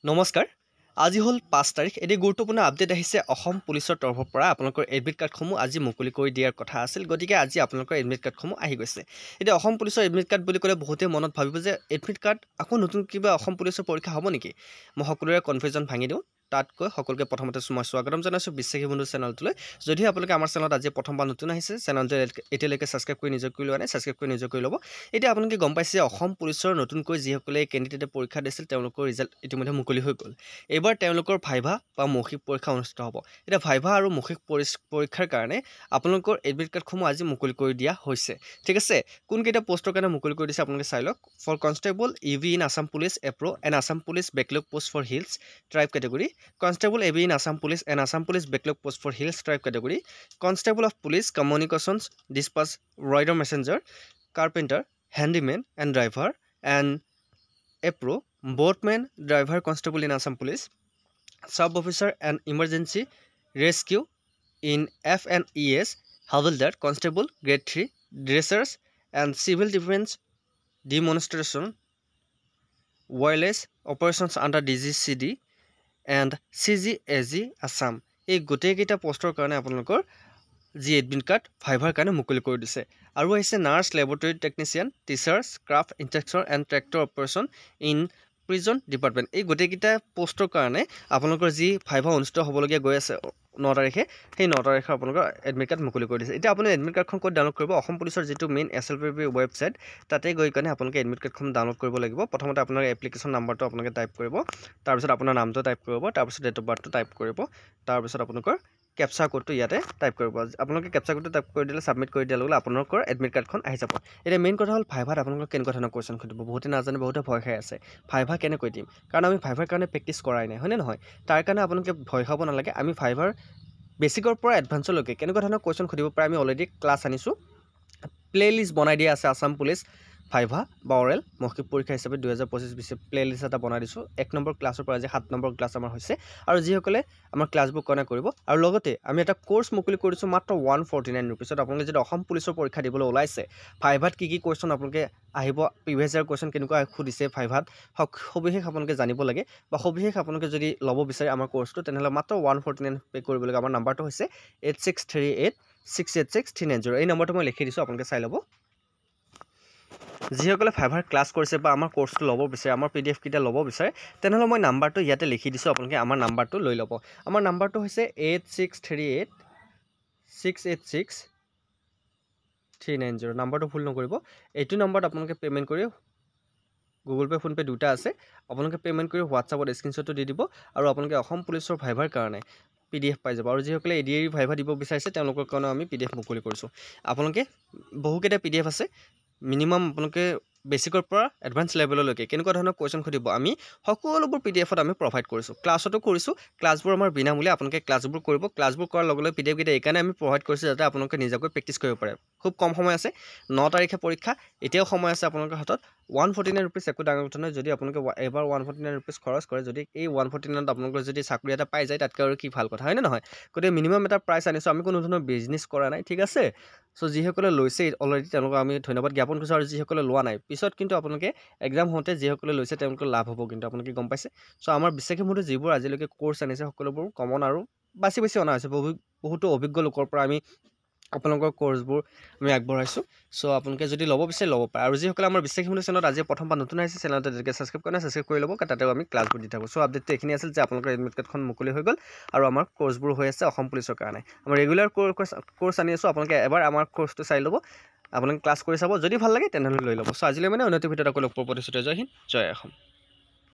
নমস্কাৰ আজি হল 5 তাৰিখ এটি গুৰুত্বপূৰ্ণ আপডেট আহিছে অসম পুলিচৰ তৰফৰ পৰা আপোনালোকৰ এডমিট কাৰ্ডসমূহ আজি মুকলি কৰি দিয়াৰ কথা আছিল গতিকে আজি আপোনালোকৰ এডমিট কাৰ্ডসমূহ আহি গৈছে এতিয়া অসম পুলিচৰ এডমিট কাৰ্ড বুলি ক'লে বহুতে মনত ভাবিব যে এডমিট কাৰ্ড আকৌ নতুন কিবা অসম পুলিচৰ পৰীক্ষা হ'ব নেকি মই সকলোৰে কনফিউজন ভাঙি দিওঁ তাতকৈ সকলোকে প্ৰথমতে মই স্বাগতম জনাইছো বিশ্বাসী বন্ধু চেনেলটোলৈ যদি আপোনালোকে আমাৰ চেনেলত আজি প্ৰথমবাৰ নতুন আহিছে চেনেলটো এতিয়ালৈকে সাবস্ক্ৰাইব কৰি নিজে কৰি লোৱা নাই সাবস্ক্ৰাইব কৰি নিজে কৰি ল'ব এতিয়া আপোনালোকে গম পাইছে অসম পুলিচৰ নতুনকৈ যিসকলে কেণ্ডিডেটে পৰীক্ষা দিছিল তেওঁলোকৰ ৰিজাল্ট ইতিমধ্যে মুকলি হৈ গ'ল এবাৰ তেওঁলোকৰ ভাইভা বা মৌখিক পৰীক্ষা অনুষ্ঠিত হ'ব এটা ভাইভা আৰু মৌখিক পৰীক্ষাৰ কাৰণে আপোনালোকৰ এডমিট কাৰ্ডসমূহ আজি মুকলি কৰি দিয়া হৈছে ঠিক আছে কোন কেইটা পোষ্টৰ কাৰণে মুকলি কৰি দিছে আপোনালোকে চাই লওক for constable AV in Assam police APRO and Assam police backlog post for hills tribe category Constable AV in Assam Police and Assam Police Backlog Post for Hills Tribe category. Constable of Police Communications Dispatch Rider Messenger Carpenter Handyman and Driver and APRO Boatman Driver Constable in Assam Police Sub Officer and Emergency Rescue in FNES Havildar Constable Grade 3 Dressers and Civil Defense Demonstration Wireless Operations under DGCD and CGAG Assam এই গোটেইকেইটা পোষ্টৰ কাৰণে আপোনালোকৰ G admit card ভাইভাৰ কাৰণে মুকলি কৰি দিছে আৰু আহিছে nurse laboratory technician teachers craft instructor and tractor operation in prison department এই গোটেইকেইটা পোষ্টৰ কাৰণে আপোনালোকৰ যি ভাইভা অনুষ্ঠিত হ'বলগীয়া গৈ আছে 9 তাৰিখে সেই 9 তাৰিখে আপোনালোকৰ এডমিট কাৰ্ড মুকলি কৰি দিছে এতিয়া আপুনি এডমিট কাৰ্ডখন ক'ত ডাউনলোড কৰিব অসম পুলিচৰ যিটো মেইন SLPB ৱেবছাইট তাতে গৈ কাৰণে আপোনালোকে এডমিট কাৰ্ডখন ডাউনলোড কৰিব লাগিব প্ৰথমতে আপোনাৰ এপ্লিকেশ্যন নাম্বাৰটো আপোনালোকে টাইপ কৰিব তাৰপিছত আপোনাৰ নামটো টাইপ কৰিব তাৰপিছত ডেট অফ বাৰ্থটো টাইপ কৰিব তাৰপিছত আপোনালোকৰ কেপচা কোডটো ইয়াতে টাইপ কৰিব আপোনালোকে কেপচা কোডটো টাইপ কৰি দিলে সাবমিট কৰি দিয়াৰ লগে আপোনালোকৰ এডমিট কাৰ্ডখন আহি যাব এতিয়া মেইন কথা হ'ল ভাইভাত আপোনালোকক কেনেকুৱা ধৰণৰ কোৱেশ্চন সুধিব বহুতে নাজানে বহুতে ভয় খাই আছে ভাইভা কেনেকৈ দিম কাৰণ আমি ভাইভাৰ কাৰণে প্ৰেক্টিছ কৰাই নাই হয়নে নহয় তাৰ কাৰণে আপোনালোকে ভয় খাব নালাগে আমি ভাইভাৰ বেসিকৰ পৰা এডভান্সলৈকে কেনেকুৱা ধৰণৰ কোৱেশ্চন সুধিব পাৰে আমি অলৰেডি ক্লাছ আনিছো প্লেলিষ্ট বনাই দিয়া আছে আসাম পুলিচ ভাইভা বা অৰেল মৌখিক পৰীক্ষা হিচাপে 2025 প্লেলিষ্ট এটা বনাই দিছো 1 নম্বৰ ক্লাছৰ পৰা যে 7 নম্বৰ ক্লাছ আমাৰ হৈছে আৰু যিসকলে আমাৰ ক্লাছবোৰ কনে কৰিব আৰু লগতে আমি এটা কোৰ্স মুকলি কৰিছো মাত্ৰ 149 रुपीसত আপোনালোকে যদি অসম পুলিচৰ পৰীক্ষা দিবলৈ ওলাইছে ভাইভাত কি কোৱেশ্চন আপোনালোকে আহিব প্ৰিভিয়াস ইয়াৰ কোৱেশ্চন কেনেকুৱা খুদিছে ভাইভাত সবিশেষ আপোনালোকে জানিব লাগে বা সবিশেষ আপোনালোকে যদি লব বিচাৰে আমাৰ কোৰ্সটো তেনেহলে মাত্ৰ 149 পে কৰিব লাগে আমাৰ নাম্বাৰটো হৈছে 8638686390 এই নম্বৰটো মই লিখি দিছো আপোনালোকে চাই ল'ব যিসকলে ফাইভাৰ ক্লাছ কৰিছে বা আমাৰ কোৰ্সটো ল'ব বিচাৰে আমাৰ PDF কিটা ল'ব বিচাৰে তেনেহলে মই নাম্বাৰটো ইয়াতে লিখি দিছো আপোনালোকে আমাৰ নাম্বাৰটো লৈ ল'ব আমাৰ নাম্বাৰটো হৈছে 8638686390 নাম্বাৰটো ভুল নকৰিব এইটো নম্বৰত আপোনালোকে পেমেন্ট কৰি গুগল পে ফোন পে দুটা আছে আপোনালোকে পেমেন্ট কৰি WhatsAppত স্ক্ৰিনশ্বটটো দি দিব আৰু আপোনালোকে অসম পুলিচৰ ভাইভাৰ কাৰণে PDF পাই যাব আৰু যিসকলে ADR ভাইভা দিব বিচাৰিছে তেওঁলোকৰ কাৰণে আমি PDF মুকলি কৰিছো আপোনালোকে বহুকেইটা PDF আছে মিনিমাম আপোনালোকে বেসিকৰ পৰা এডভান্স লেভেললৈকে কেনেকুৱা ধৰণৰ কোৱেশ্চন খুদিব আমি সকলোবোৰ PDFত আমি প্ৰভাইড কৰিছো ক্লাছতো কৰিছো ক্লাছবোৰ আমাৰ বিনামূলীয়া আপোনালোকে ক্লাছবোৰ কৰিব ক্লাছবোৰ কৰাৰ লগে লগে PDF কেইটা এইকাৰণে আমি প্ৰভাইড কৰিছো যাতে আপোনালোকে নিজাকৈ প্ৰেক্টিছ কৰিব পাৰে খুব কম সময় আছে 9 তাৰিখে পৰীক্ষা এতিয়াও সময় আছে আপোনালোকৰ হাতত 149 रुपीस একো ডাঙৰ কথা নহয় যদি আপোনালোকে এবাৰ 149 रुपीस খৰচ কৰে যদি এই 149 আপোনালোকৰ যদি চাকৰি এটা পাই যায় তাতকৈ আৰু কি ভাল কথা হয় না নহয় গতে মিনিমাম এটা প্ৰাইস আনিছো আমি কোনো ধৰণৰ বিজনেস কৰা নাই ঠিক আছে সো যিসকলে লৈছে অলৰেডি তেওঁলোকক আমি ধন্যবাদ জ্ঞাপন কৰিছো আৰু যিসকলে লোৱা নাই পিছত কিন্তু আপোনালোকে এক্সাম হওঁতে যিসকলে লৈছে তেওঁলোকৰ লাভ হ'ব কিন্তু আপোনালোকে গম পাইছে সো আমাৰ বিশ্বাসী মতে যিবোৰ আজিলৈকে কোৰ্স আনিছে সকলোবোৰ কমন আৰু বাছি অনা হৈছে বহুতো অভিজ্ঞ লোকৰ পৰা আমি আপোনালোকৰ কোৰ্সবোৰ আমি আগবঢ়াইছো সো আপোনালোকে যদি ল'ব বিচাৰে ল'ব পাৰে আৰু যিসকলে আমাৰ বিশ্বাসী মতে চেনেলত আজি প্ৰথমবাৰ নতুন আহিছে চেনেলটো যেনেকৈ সাবস্ক্ৰাইব কৰি ল'ব তাতেও আমি ক্লাছবোৰ দি থাকো সো আপডেটটো এখিনি আছিল যে আপোনালোকৰ এডমিট কাৰ্ডখন মুকলি হৈ গ'ল আৰু আমাৰ কোৰ্সবোৰ হৈ আছে অসম পুলিচৰ কাৰণে আমাৰ ৰেগুলাৰ কোৰ্স আনি আছো আপোনালোকে এবাৰ আমাৰ কোৰ্সটো চাই ল'ব আপোনালোকে ক্লাছ কৰি চাব যদি ভাল লাগে তেনেহলে লৈ ল'ব সো আজিলৈ মানে উন্নতি ভিডিঅ'ত আকৌ লগ পাব প্ৰতিশ্ৰুতি জয় হিন্দ জয় অসম